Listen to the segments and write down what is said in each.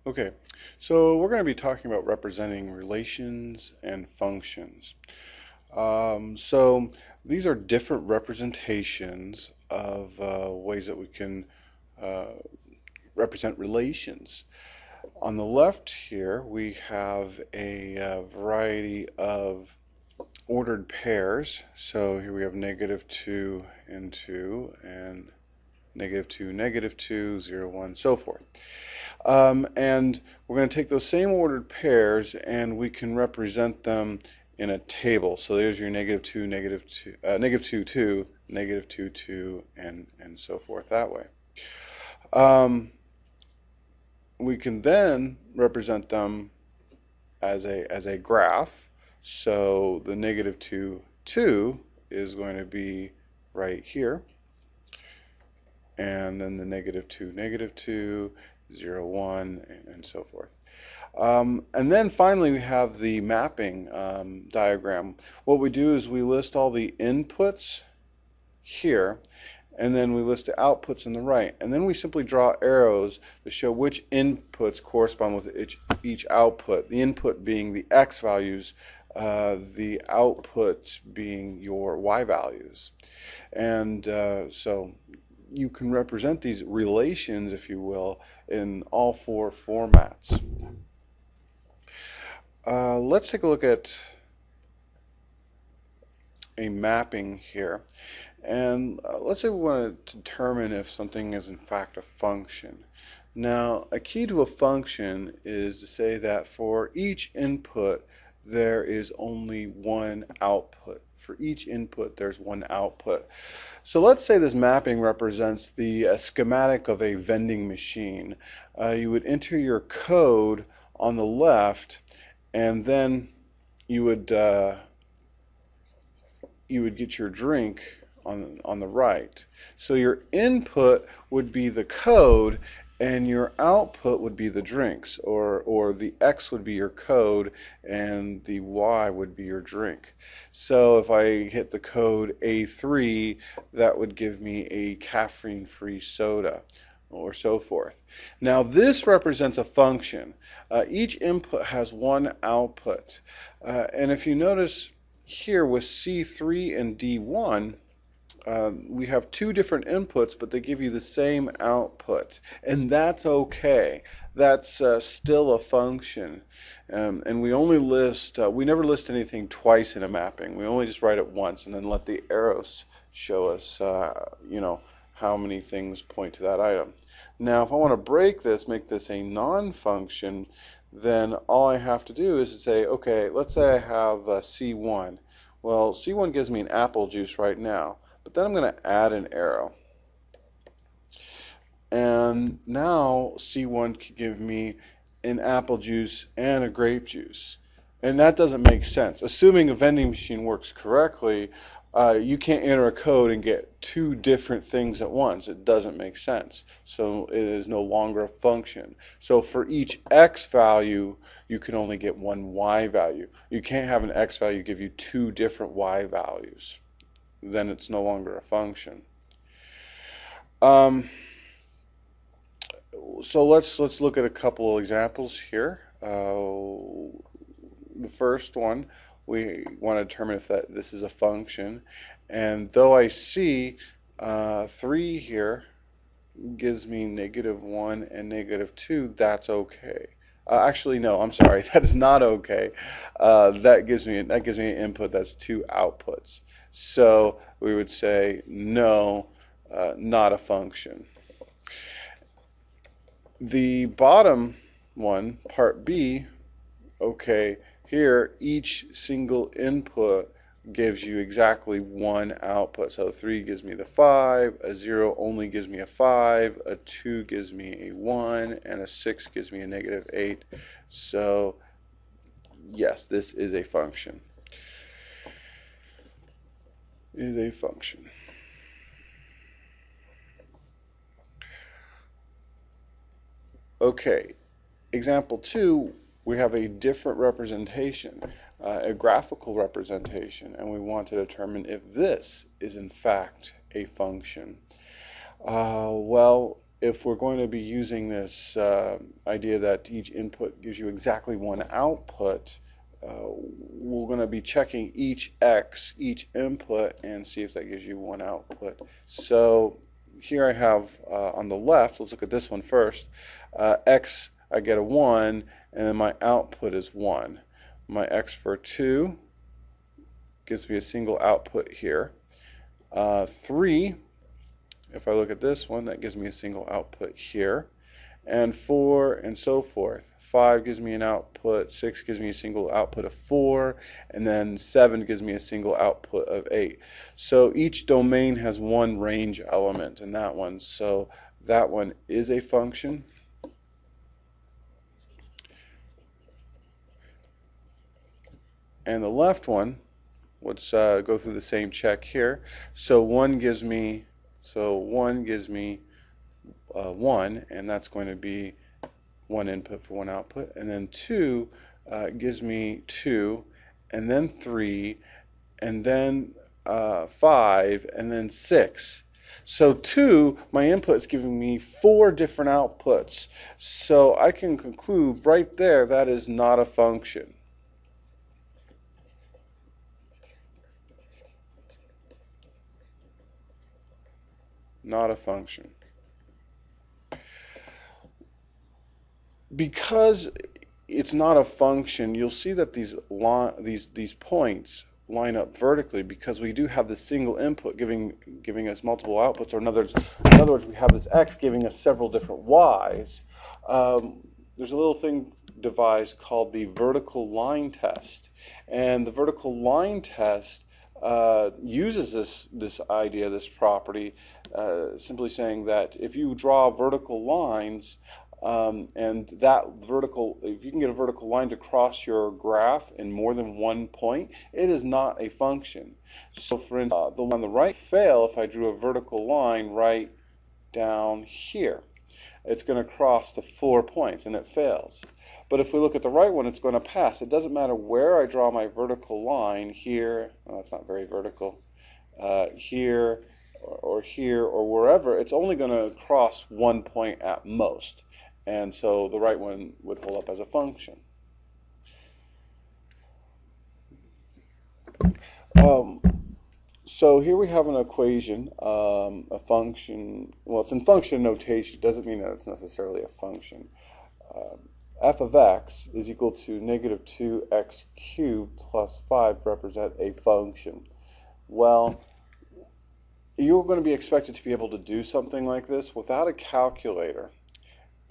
Okay, so we're going to be talking about representing relations and functions. So these are different representations of ways that we can uh, represent relations. On the left here, we have a variety of ordered pairs. So here we have -2 and 2, and -2, -2, 0, 1, so forth. And we're going to take those same ordered pairs and we can represent them in a table. So there's your -2, -2, -2, 2, -2, 2, and so forth that way. Um, we can then represent them as a graph. So the -2, 2 is going to be right here. And then the -2, -2, 0, 1, and so forth. And then finally we have the mapping diagram. What we do is we list all the inputs here, and then we list the outputs on the right. And then we simply draw arrows to show which inputs correspond with each output. The input being the x values, the output being your y values. And so you can represent these relations, if you will, in all four formats. Let's take a look at a mapping here. And let's say we want to determine if something is in fact a function. Now, a key to a function is to say that for each input, there is only one output. For each input, there's one output. So let's say this mapping represents the schematic of a vending machine. You would enter your code on the left, and then you would get your drink on the right. So your input would be the code, and your output would be the drinks, or the X would be your code, and the Y would be your drink. So if I hit the code A3, that would give me a caffeine-free soda, or so forth. Now this represents a function. Each input has one output. And if you notice here with C3 and D1, we have two different inputs, but they give you the same output, and that's okay. That's still a function, and we only list, we never list anything twice in a mapping. We only just write it once, and then let the arrows show us, how many things point to that item. Now, if I want to break this, make this a non-function, then all I have to do is to say, okay, let's say I have C1. Well, C1 gives me an apple juice right now. But then I'm going to add an arrow. And now C1 can give me an apple juice and a grape juice. And that doesn't make sense. Assuming a vending machine works correctly, you can't enter a code and get two different things at once. It doesn't make sense. So it is no longer a function. So for each x value, you can only get one y value. You can't have an x value give you two different y values. Then it's no longer a function. So let's look at a couple of examples here. The first one, we want to determine if this is a function, and though I see 3 here gives me -1 and -2, that's okay. Actually, no, I'm sorry, that is not okay. That gives me an input. That's two outputs. So we would say no, not a function. The bottom one, part B, okay, here each single input gives you exactly one output. So 3 gives me the 5, a 0 only gives me a 5, a 2 gives me a 1, and a 6 gives me a -8. So yes, this is a function. Is a function. Okay, example 2, we have a different representation, a graphical representation, and we want to determine if this is in fact a function. Well, if we're going to be using this idea that each input gives you exactly one output, we're going to be checking each x, each input, and see if that gives you one output. So here I have on the left, let's look at this one first. X, I get a 1, and then my output is 1. My x for 2 gives me a single output here. 3, if I look at this one, that gives me a single output here. And 4, and so forth. 5 gives me an output, 6 gives me a single output of 4, and then 7 gives me a single output of 8. So each domain has one range element in that one. So that one is a function. And the left one, let's go through the same check here. So 1 gives me 1, and that's going to be one input for one output. And then 2 gives me 2, and then 3, and then 5, and then 6. So 2, my input is giving me 4 different outputs. So I can conclude right there that is not a function. Not a function. Because it's not a function, you'll see that these points line up vertically because we do have this single input giving us multiple outputs, or in other words, we have this x giving us several different y's. There's a little thing devised called the vertical line test, and the vertical line test uses this idea, this property, simply saying that if you draw vertical lines, and that vertical, if you can get a vertical line to cross your graph in more than one point, it is not a function. So for instance, the one on the right fail if I drew a vertical line right down here. It's going to cross the 4 points and it fails. But if we look at the right one, it's going to pass. It doesn't matter where I draw my vertical line, here, well, that's not very vertical, here, or here, or wherever, it's only going to cross 1 point at most. And so the right one would hold up as a function. So here we have an equation, a function. Well, it's in function notation. It doesn't mean that it's necessarily a function. F of x is equal to negative 2x cubed plus 5 represent a function. Well, you're going to be expected to be able to do something like this without a calculator.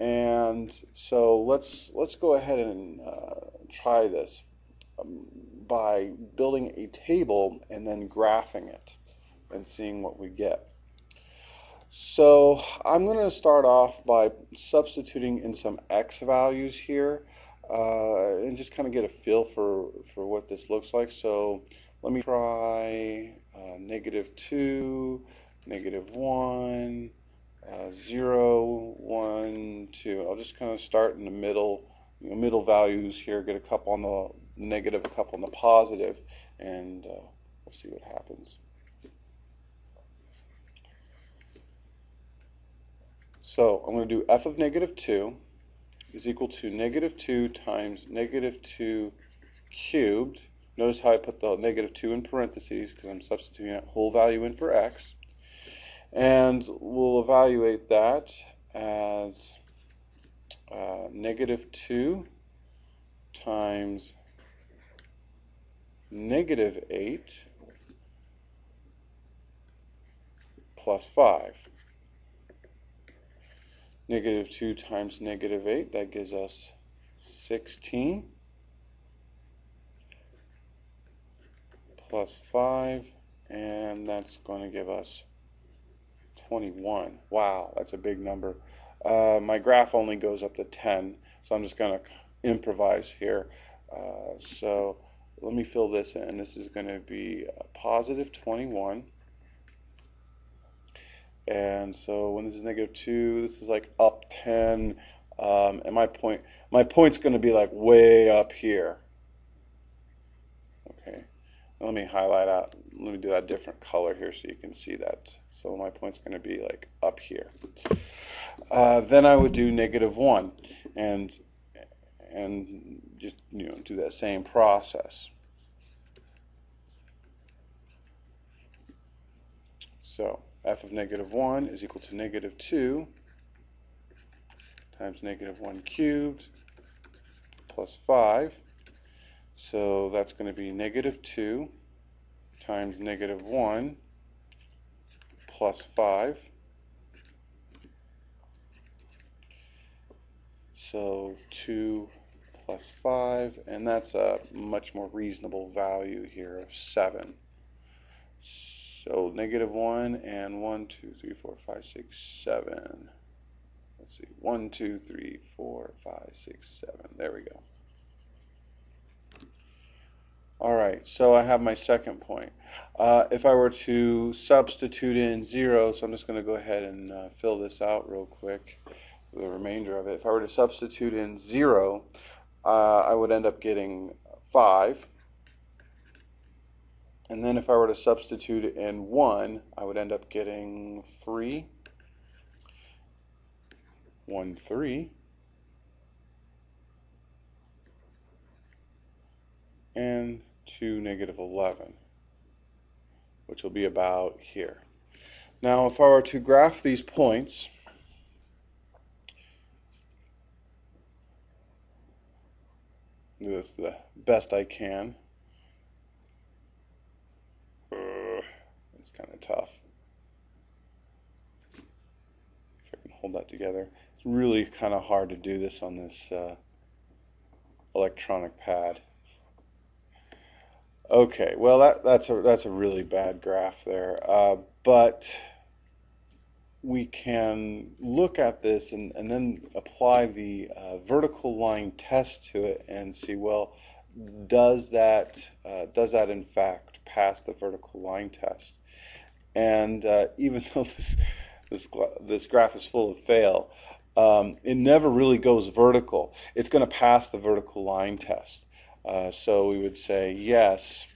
And so let's go ahead and try this by building a table and then graphing it and seeing what we get. So I'm going to start off by substituting in some x values here and just kind of get a feel for what this looks like. So let me try negative 2, negative 1, 0, 1, 2. I'll just kind of start in the middle, middle values here, get a couple on the negative, a couple on the positive, and we'll see what happens. So I'm going to do f of negative 2 is equal to negative 2 times negative 2 cubed. Notice how I put the negative 2 in parentheses because I'm substituting that whole value in for x. And we'll evaluate that as negative 2 times negative 8 plus 5. Negative 2 times negative 8, that gives us 16 plus 5, and that's going to give us 21. Wow, that's a big number. My graph only goes up to 10, so I'm just going to improvise here. So let me fill this in. This is going to be positive 21. And so when this is negative 2, this is like up 10. And my point's going to be like way up here. Okay. let me highlight out, let me do that different color here so you can see that. So my point's going to be like up here. Then I would do -1 and just do that same process. So f of -1 is equal to -2 times -1 cubed plus 5. So that's going to be -2 times -1 plus 5. So 2 plus 5, and that's a much more reasonable value here of 7. So -1 and 1, 2, 3, 4, 5, 6, 7. Let's see, 1, 2, 3, 4, 5, 6, 7. There we go. All right, so I have my second point. If I were to substitute in 0, so I'm just going to go ahead and fill this out real quick, the remainder of it. If I were to substitute in 0, I would end up getting 5. And then if I were to substitute in 1, I would end up getting 3. 1, 3. And 2, -11, which will be about here. Now, if I were to graph these points, do this the best I can. It's kind of tough. If I can hold that together. It's really kind of hard to do this on this electronic pad. Okay, well that's a really bad graph there, but we can look at this and then apply the vertical line test to it and see, well, does that in fact pass the vertical line test? And even though this graph is full of fail, it never really goes vertical. It's going to pass the vertical line test. So we would say yes,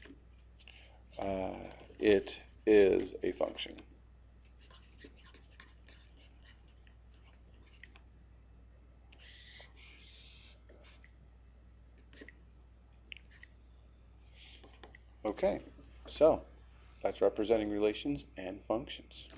it is a function. Okay, so that's representing relations and functions.